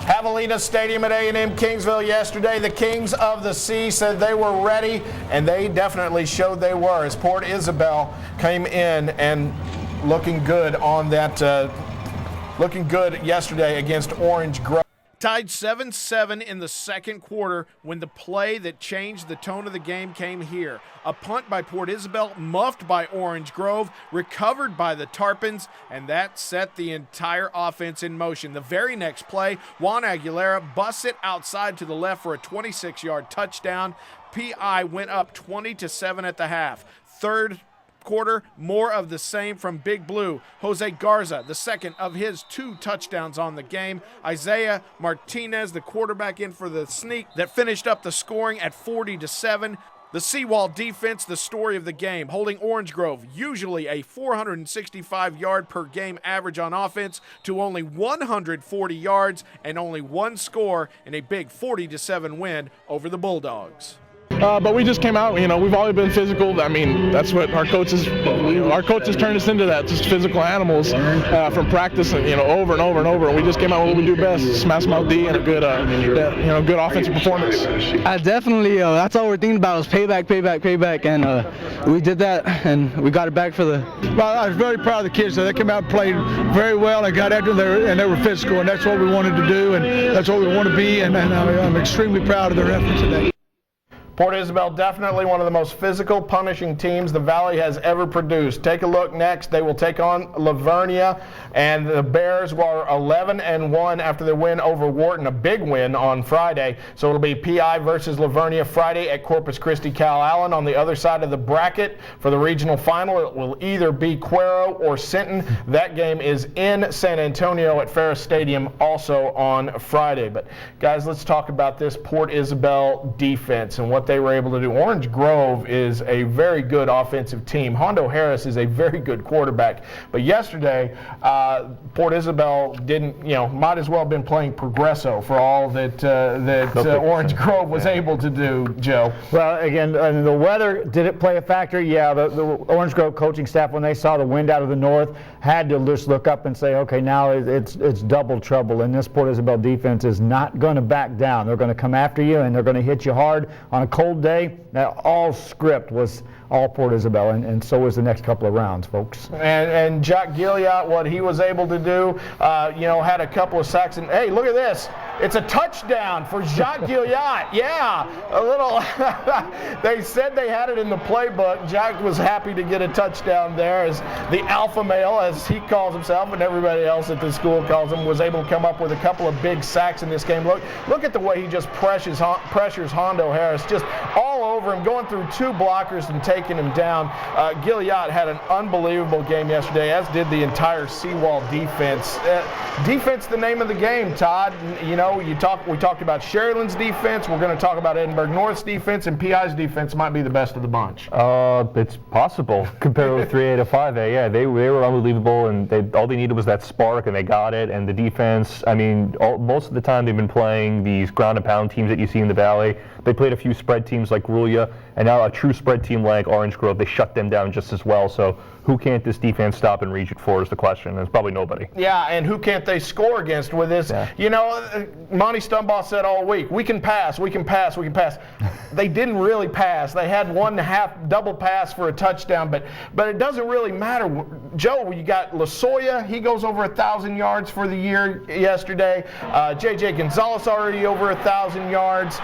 Javelina Stadium at A&M Kingsville yesterday. The Kings of the Sea said they were ready, and they definitely showed they were as Port Isabel came in and looking good on that, looking good yesterday against Orange Grove. Tied 7-7 in the second quarter when the play that changed the tone of the game came here. A punt by Port Isabel, muffed by Orange Grove, recovered by the Tarpons, and that set the entire offense in motion. The very next play, Juan Aguilera busts it outside to the left for a 26-yard touchdown. PI went up 20-7 at the half. Third quarter, more of the same from Big Blue. Jose Garza, the second of his 2 touchdowns on the game. Isaiah Martinez, the quarterback, in for the sneak that finished up the scoring at 40-7. The Seawall defense, the story of the game, holding Orange Grove, usually a 465-yard per game average on offense, to only 140 yards and only 1 score in a big 40-7 win over the Bulldogs. But we just came out, we've always been physical. I mean, that's what our coaches turned us into, that, just physical animals from practice, over and over and over. And we just came out with what we do best, smash mouth D and a good, good offensive performance. Definitely, that's all we're thinking about is payback, and we did that, and we got it back for the. Well, I was very proud of the kids. They came out and played very well. They got after them, and they were physical, and that's what we wanted to do, and that's what we want to be, and I'm extremely proud of their effort today. Port Isabel, definitely one of the most physical, punishing teams the Valley has ever produced. Take a look next. They will take on Lavernia, and the Bears were 11-1 after their win over Wharton, a big win on Friday. So it'll be PI versus Lavernia Friday at Corpus Christi Cal Allen. On the other side of the bracket for the regional final, it will either be Cuero or Sinton. That game is in San Antonio at Ferris Stadium also on Friday. But guys, let's talk about this Port Isabel defense and what they were able to do. Orange Grove is a very good offensive team. Hondo Harris is a very good quarterback. But yesterday, Port Isabel didn't, might as well have been playing Progresso for all that Orange Grove was able to do, Joe. Well, again, the weather, did it play a factor? Yeah, the Orange Grove coaching staff, when they saw the wind out of the north, had to just look up and say, okay, now it's double trouble, and this Port Isabel defense is not going to back down. They're going to come after you, and they're going to hit you hard on a cold day. Now, all script was all Port Isabel, and so was the next couple of rounds, folks. And Jock Gilliott, what he was able to do, had a couple of sacks. And hey, look at this. It's a touchdown for Jock Gilliott. Yeah, a little. They said they had it in the playbook. Jock was happy to get a touchdown there as the alpha male, as he calls himself, and everybody else at the school calls him, was able to come up with a couple of big sacks in this game. Look at the way he just pressures Hondo Harris, just all over him, going through 2 blockers and taking him down. Gilliott had an unbelievable game yesterday, as did the entire Seawall defense. Defense, the name of the game, Todd. We talked about Sherryland's defense. We're going to talk about Edinburgh North's defense, and PI's defense might be the best of the bunch. It's possible compared to 3A to 5A. Yeah, they were unbelievable, and all they needed was that spark, and they got it. And the defense, I mean, most of the time they've been playing these ground and pound teams that you see in the Valley. They played a few spread teams like Rulia, and now a true spread team like Orange Grove. They shut them down just as well. So who can't this defense stop in Region 4 is the question, and it's probably nobody. Yeah, and who can't they score against with this? Yeah. Monty Stumbaugh said all week, we can pass. They didn't really pass. They had 1 half double pass for a touchdown, but it doesn't really matter. Joe, you got Lasoya, he goes over 1,000 yards for the year yesterday. J.J. Gonzalez already over 1,000 yards.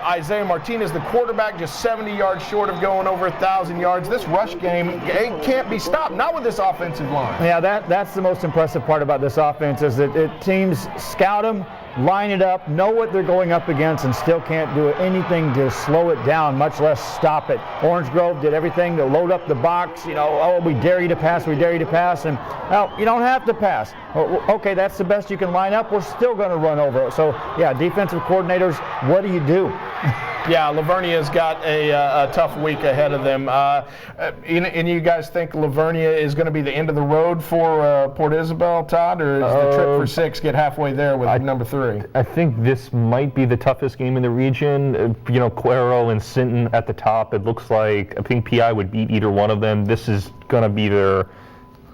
Isaiah Martinez, the quarterback, just 70 yards short of going over 1,000 yards. This rush game can't be stopped, not with this offensive line. Yeah, that's the most impressive part about this offense, is that teams scout them, line it up, know what they're going up against, and still can't do anything to slow it down, much less stop it. Orange Grove did everything to load up the box. We dare you to pass, and well, you don't have to pass. Okay, that's the best you can line up. We're still going to run over it. So, yeah, defensive coordinators, what do you do? Yeah, Lavernia's got a tough week ahead of them. And you guys think Lavernia is going to be the end of the road for Port Isabel, Todd, or is the trip for 6 get halfway there with number 3? I think this might be the toughest game in the region. Cuero and Sinton at the top. It looks like I think PI would beat either one of them. This is going to be their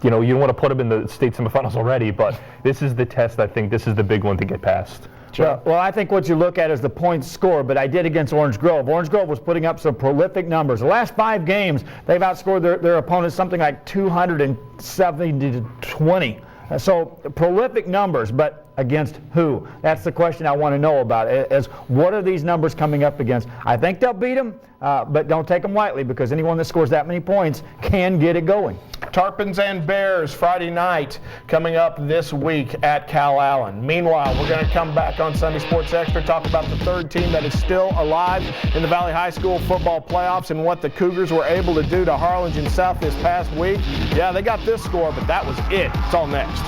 you don't want to put them in the state semifinals already, but this is the test. I think this is the big one to get past. Well, I think what you look at is the points scored, but I did against Orange Grove. Orange Grove was putting up some prolific numbers. The last 5 games, they've outscored their opponents something like 270 to 20. So prolific numbers, but against who? That's the question I want to know about. Is what are these numbers coming up against? I think they'll beat them, but don't take them lightly, because anyone that scores that many points can get it going. Tarpons and Bears Friday night coming up this week at Cal Allen. Meanwhile, we're going to come back on Sunday Sports Extra, talk about the third team that is still alive in the Valley High School football playoffs and what the Cougars were able to do to Harlingen South this past week. Yeah, they got this score, but that was it. It's all next.